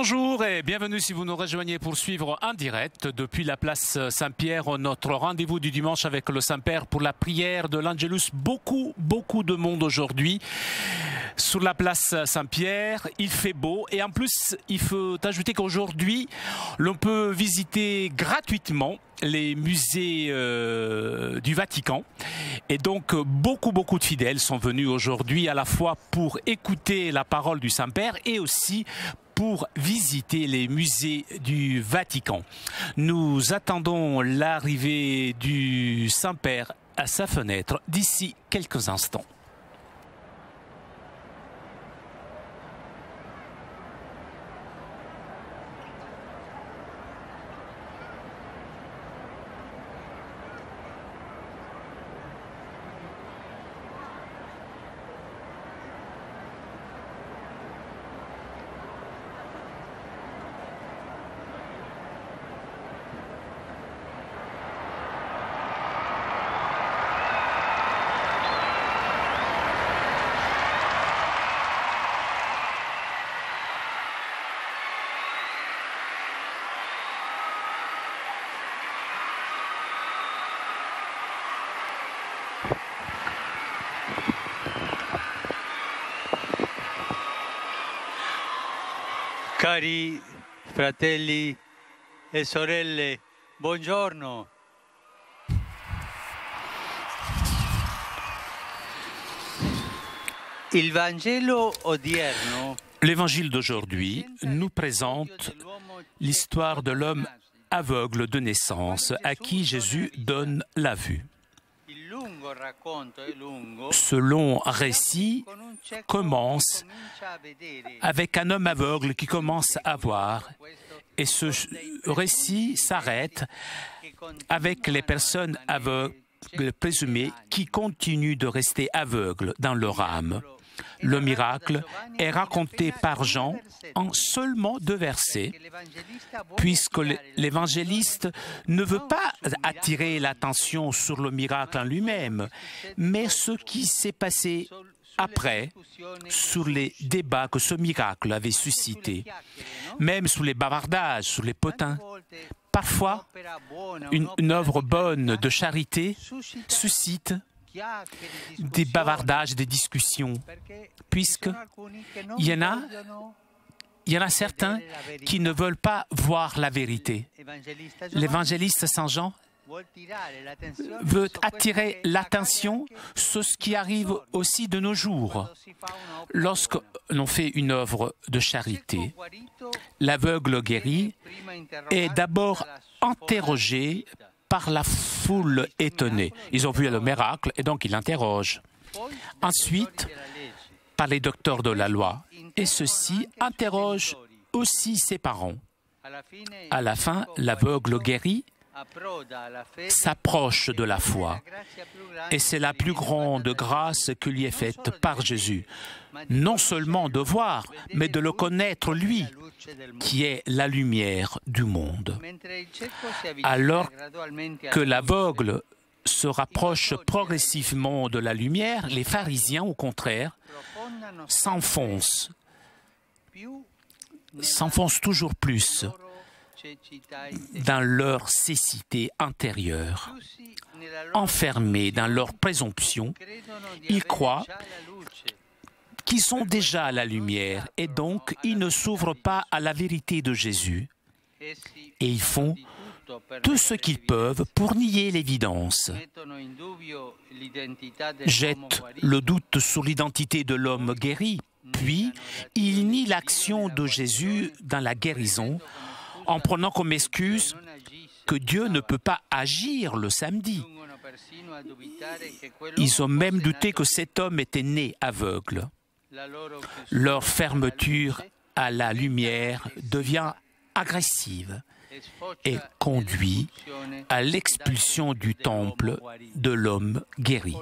Bonjour et bienvenue si vous nous rejoignez pour suivre en direct depuis la place Saint-Pierre notre rendez-vous du dimanche avec le Saint-Père pour la prière de l'Angelus. Beaucoup de monde aujourd'hui sur la place Saint-Pierre. Il fait beau et en plus il faut ajouter qu'aujourd'hui l'on peut visiter gratuitement les musées du Vatican et donc beaucoup de fidèles sont venus aujourd'hui à la fois pour écouter la parole du Saint-Père et aussi pour visiter les musées du Vatican. Nous attendons l'arrivée du Saint-Père à sa fenêtre d'ici quelques instants. Cari fratelli e sorelle, buongiorno. Il Vangelo odierno. L'évangile d'aujourd'hui nous présente l'histoire de l'homme aveugle de naissance à qui Jésus donne la vue. Ce long récit commence avec un homme aveugle qui commence à voir et ce récit s'arrête avec les personnes aveugles présumées qui continuent de rester aveugles dans leur âme. Le miracle est raconté par Jean en seulement 2 versets, puisque l'évangéliste ne veut pas attirer l'attention sur le miracle en lui-même, mais ce qui s'est passé après, sur les débats que ce miracle avait suscités, même sur les bavardages, sur les potins. Parfois, une œuvre bonne de charité suscite des bavardages, des discussions, puisqu'il y en a certains qui ne veulent pas voir la vérité. L'évangéliste Saint Jean veut attirer l'attention sur ce qui arrive aussi de nos jours. Lorsque l'on fait une œuvre de charité, l'aveugle guéri est d'abord interrogé par la foule étonnée. Ils ont vu le miracle et donc ils l'interrogent. Ensuite, par les docteurs de la loi. Et ceux-ci interrogent aussi ses parents. À la fin, l'aveugle guéri s'approche de la foi. Et c'est la plus grande grâce qui lui est faite par Jésus. Non seulement de voir, mais de le connaître lui, qui est la lumière du monde. Alors que l'aveugle se rapproche progressivement de la lumière, les pharisiens, au contraire, s'enfoncent toujours plus dans leur cécité intérieure. Enfermés dans leur présomption, ils croient qu'ils sont déjà à la lumière et donc ils ne s'ouvrent pas à la vérité de Jésus. Et ils font tout ce qu'ils peuvent pour nier l'évidence. Jettent le doute sur l'identité de l'homme guéri, puis ils nient l'action de Jésus dans la guérison en prenant comme excuse que Dieu ne peut pas agir le samedi. Ils ont même douté que cet homme était né aveugle. Leur fermeture à la lumière devient agressive et conduit à l'expulsion du temple de l'homme guéri.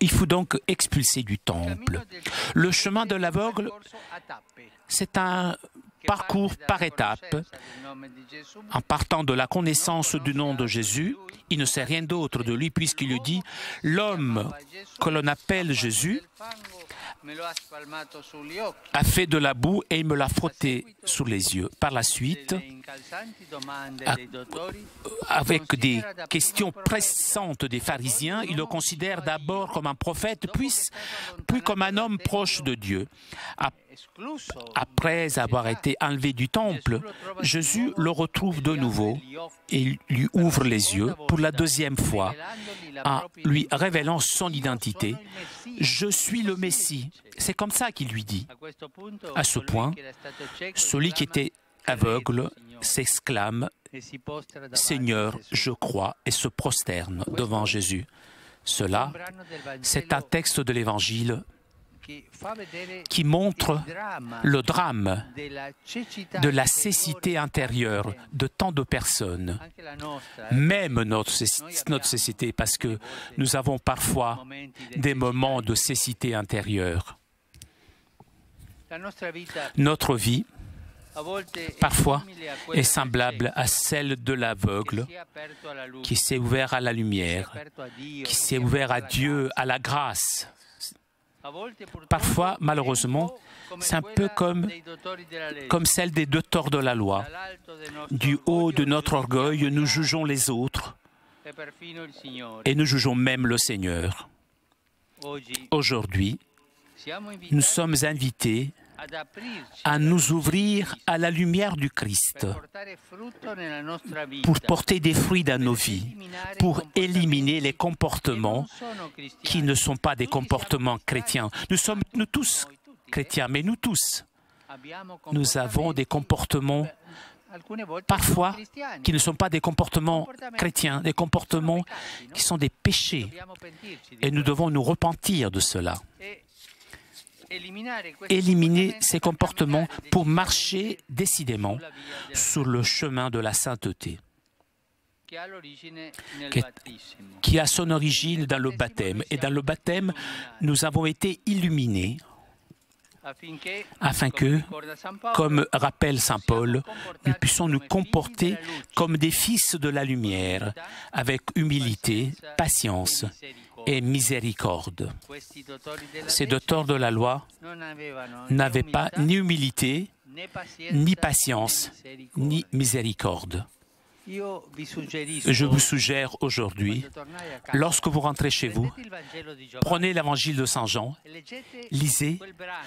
Il faut donc expulser du temple. Le chemin de l'aveugle, c'est un parcourt par étapes en partant de la connaissance du nom de Jésus. Il ne sait rien d'autre de lui puisqu'il lui dit « L'homme que l'on appelle Jésus a fait de la boue et il me l'a frotté sous les yeux. » Par la suite, avec des questions pressantes des pharisiens, il le considère d'abord comme un prophète, puis comme un homme proche de Dieu. Après avoir été enlevé du temple, Jésus le retrouve de nouveau et lui ouvre les yeux pour la deuxième fois en lui révélant son identité. « Je suis le Messie ». C'est comme ça qu'il lui dit. À ce point, celui qui était aveugle s'exclame « Seigneur, je crois » et se prosterne devant Jésus. Cela, c'est un texte de l'Évangile qui montre le drame de la cécité intérieure de tant de personnes, même notre cécité, parce que nous avons parfois des moments de cécité intérieure. Notre vie, parfois, est semblable à celle de l'aveugle qui s'est ouvert à la lumière, qui s'est ouvert à Dieu, à la grâce. Parfois, malheureusement, c'est un peu comme celle des docteurs de la loi. Du haut de notre orgueil, nous jugeons les autres et nous jugeons même le Seigneur. Aujourd'hui, nous sommes invités à nous ouvrir à la lumière du Christ pour porter des fruits dans nos vies, pour éliminer les comportements qui ne sont pas des comportements chrétiens. Nous sommes tous chrétiens, mais nous tous, nous avons des comportements parfois qui ne sont pas des comportements chrétiens, des comportements qui sont des péchés. Et nous devons nous repentir de cela. Éliminer ces comportements pour marcher décidément sur le chemin de la sainteté, qui a son origine dans le baptême. Et dans le baptême, nous avons été illuminés afin que, comme rappelle saint Paul, nous puissions nous comporter comme des fils de la lumière, avec humilité, patience et miséricorde. Ces docteurs de la loi n'avaient pas ni humilité, ni patience, ni miséricorde. Je vous suggère aujourd'hui, lorsque vous rentrez chez vous, prenez l'évangile de Saint Jean, lisez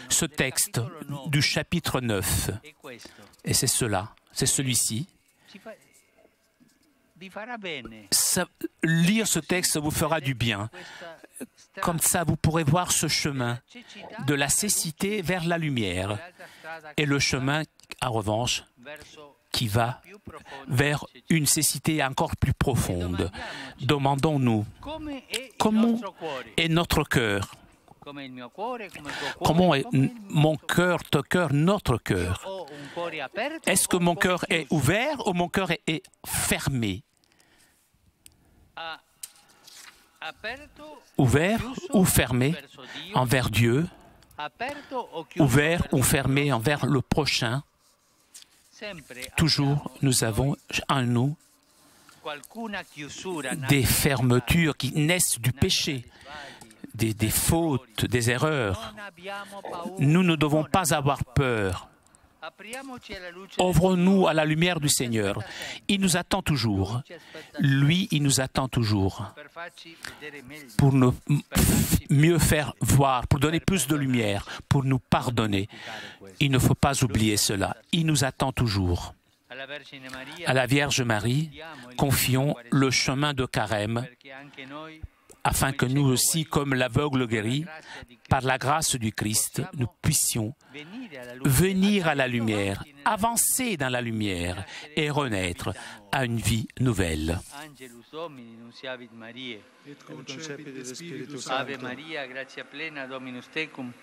ce texte du chapitre 9. Et c'est cela, c'est celui-ci. Lire ce texte vous fera du bien. Comme ça, vous pourrez voir ce chemin de la cécité vers la lumière et le chemin, en revanche, qui va vers une cécité encore plus profonde. Demandons-nous, comment est notre cœur? Comment est mon cœur, ton cœur, notre cœur? Est-ce que mon cœur est ouvert ou mon cœur est fermé? Ouvert ou fermé envers Dieu? Ouvert ou fermé envers le prochain? Toujours, nous avons en nous des fermetures qui naissent du péché, des fautes, des erreurs. Nous ne devons pas avoir peur. Ouvrons-nous à la lumière du Seigneur. Il nous attend toujours. Lui, il nous attend toujours pour nous mieux faire voir, pour donner plus de lumière, pour nous pardonner. Il ne faut pas oublier cela. Il nous attend toujours. À la Vierge Marie, confions le chemin de Carême, afin que nous aussi, comme l'aveugle guéri, par la grâce du Christ, nous puissions venir à la lumière, avancer dans la lumière et renaître à une vie nouvelle. Ave Maria, gratia plena, Dominus tecum,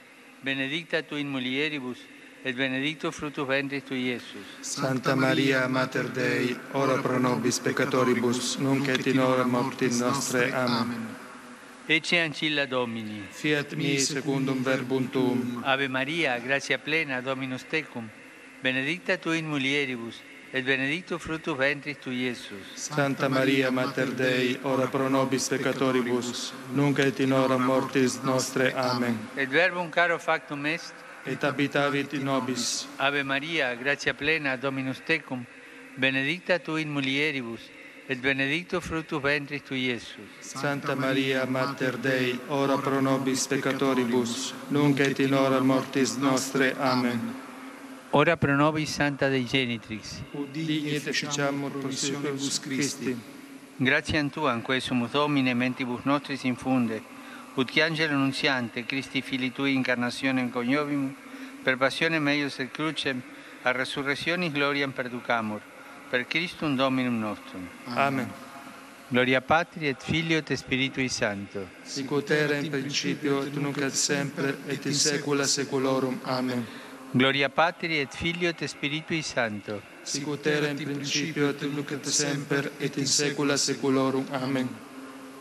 benedicta tu in mulieribus, et benedictus fructus ventris tui, Iesus. Santa Maria, Mater Dei, ora pro nobis peccatoribus, nunc et in hora mortis nostrae. Amen. Ecce ancilla Domini. Fiat mi secundum verbum tuum. Ave Maria, gratia plena, Dominus tecum, benedicta tu in mulieribus, et benedictus fructus ventris tui, Iesus. Santa Maria, Mater Dei, ora pro nobis peccatoribus, nunc et in hora mortis nostre. Amen. Et verbum caro factum est, Et habitavit in nobis. Ave Maria, gratia plena, Dominus tecum, benedicta tu in mulieribus, et benedictus fructus ventris tui, Iesus. Santa Maria, Mater Dei, ora pro nobis peccatoribus, nunc et in hora mortis nostre. Amen. Ora pro nobis Santa Dei Genitrix. Udini et ficiamur promissionibus Christi. Gratiam Tuam, quae sumus Domine, mentibus nostris infunde, ut qui angelo nuntiante, Christi Filii Tui, incarnationem coniovimus, per passionem eius et crucem, a resurrectionis gloriam perducamur, per Christum Dominum nostrum. Amen. Gloria Patri et Filio et Spiritui Sancto. Sic ut era in principio, et nunc et semper, et in saecula saeculorum. Amen. Gloria Patri et Filio et Spiritui Sancto. Sic ut era in principio, et nunc et semper, et in saecula saeculorum. Amen.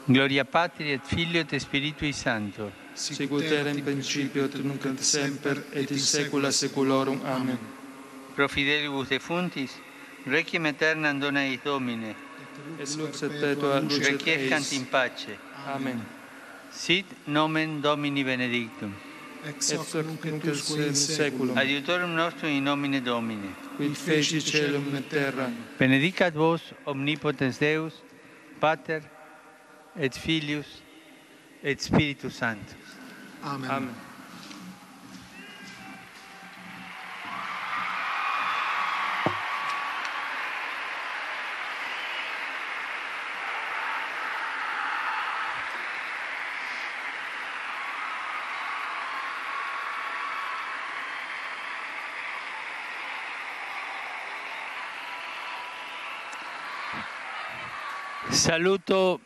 Gloria Patri et Filio et Spiritui Sancto. Sic ut era in principio, et nunc et semper, et in saecula saeculorum. Amen. Pro fidelibus defuntis, requiem aeternam dona eis Domine, Et lux perpetua lucet requiescant eis. in pace. Amen. Sit nomen Domini benedictum. Et hoc nunc in saeculum. Adiutorum nostrum in nomine Domini. Quid feci caelum et terra. Benedicat vos omnipotens Deus, Pater et Filius et Spiritus Sanctus. Amen. Amen. Saluto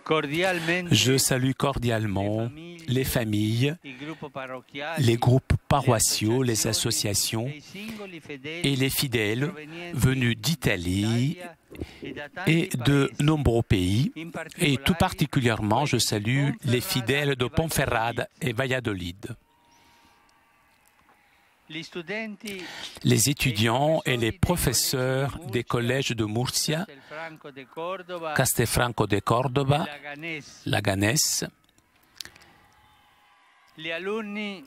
cordialmente Je salue cordialement les familles, i gruppi parrocchiali, les groupes paroissiaux, les associations dei singoli fedeli et les fidèles provenienti venus d'Italie d'Italia e da tanti et de paesi. nombreux pays. In Et particolare, tout particulièrement, je salue Ponferrada les fidèles de e Ponferrada et Valladolid. Gli studenti Les étudiants et les professeurs des collèges de Murcia, Castelfranco de Córdoba, Castelfranco de Córdoba, Laganés, Laganés, gli alunni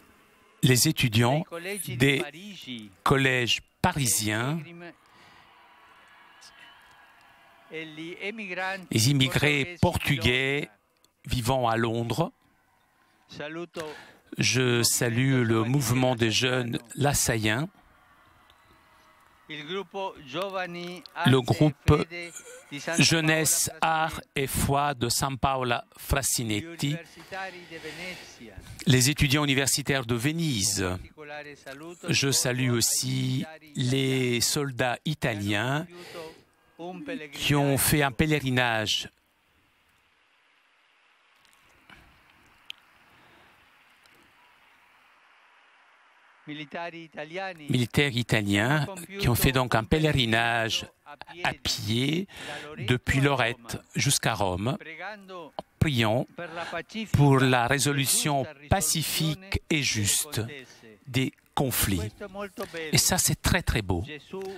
les dei étudiants collegi di des Parigi, collèges parisiens, e gli emigranti les immigrés portoghesi di portugais Londra. vivant à Londres. Saluto Je salue le mouvement des jeunes lassaillens, il gruppo Giovani le Arte e groupe Fede di Santa Jeunesse, Paola Art et Foi de San Paola Frassinetti, gli Frassinetti, universitari di Venezia. les étudiants universitaires de Venise. In particolare saluto Je salue aussi les soldats italiens qui ont fait un pèlerinage militaires italiens qui ont fait donc un pèlerinage à pied depuis Lorette jusqu'à Rome, priant pour la résolution pacifique et juste des conflits. Et ça, c'est très très beau.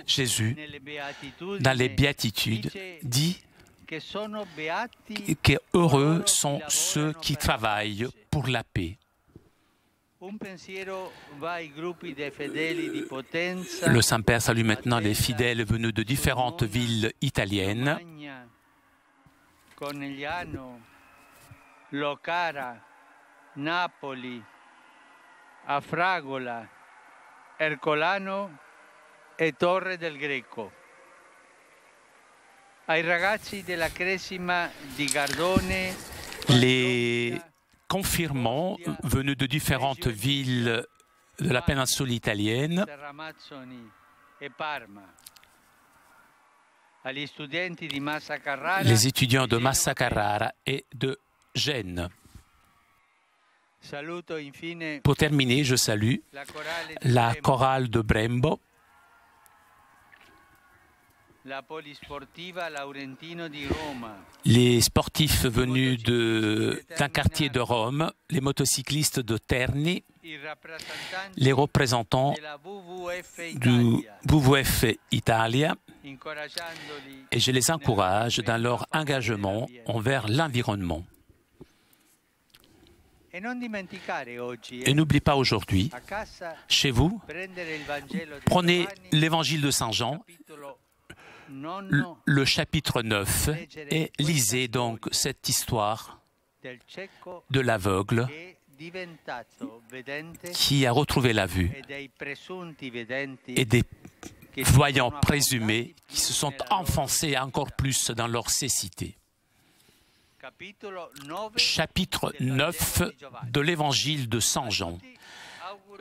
Jésus, dans les béatitudes, dit que heureux sont ceux qui travaillent pour la paix. Le Saint-Père salue maintenant les fidèles venus de différentes villes italiennes. Cornegliano, Locara, Napoli, Afragola, Ercolano e Torre del Greco. Ai ragazzi della Cresima di Gardone, Les confirmants venus de différentes villes de la péninsule italienne, Serramazzoni e Parma. Agli studenti di Massa Carrara, les étudiants de Massa Carrara et de Gênes. Saluto infine Pour terminer, je salue la chorale di la Bremo, chorale de Brembo, Les sportifs venus d'un quartier de Rome, les motocyclistes de Terni, les représentants du WWF Italia, et je les encourage dans leur engagement envers l'environnement. Et n'oubliez pas aujourd'hui, chez vous, prenez l'évangile de Saint Jean, le chapitre 9, et lisez donc cette histoire de l'aveugle qui a retrouvé la vue et des voyants présumés qui se sont enfoncés encore plus dans leur cécité. Chapitre 9 de l'évangile de Saint Jean.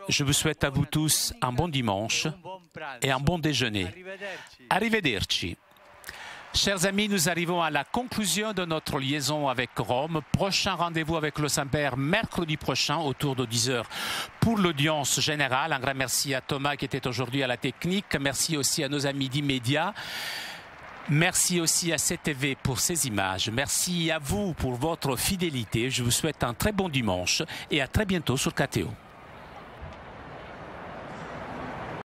Je vous souhaite à vous tous un bon dimanche et un bon déjeuner. Arrivederci. Chers amis, nous arrivons à la conclusion de notre liaison avec Rome. Prochain rendez-vous avec le Saint-Père mercredi prochain autour de 10 h pour l'audience générale. Un grand merci à Thomas qui était aujourd'hui à la technique. Merci aussi à nos amis d'Immédiat. Merci aussi à CTV pour ces images. Merci à vous pour votre fidélité. Je vous souhaite un très bon dimanche et à très bientôt sur KTO.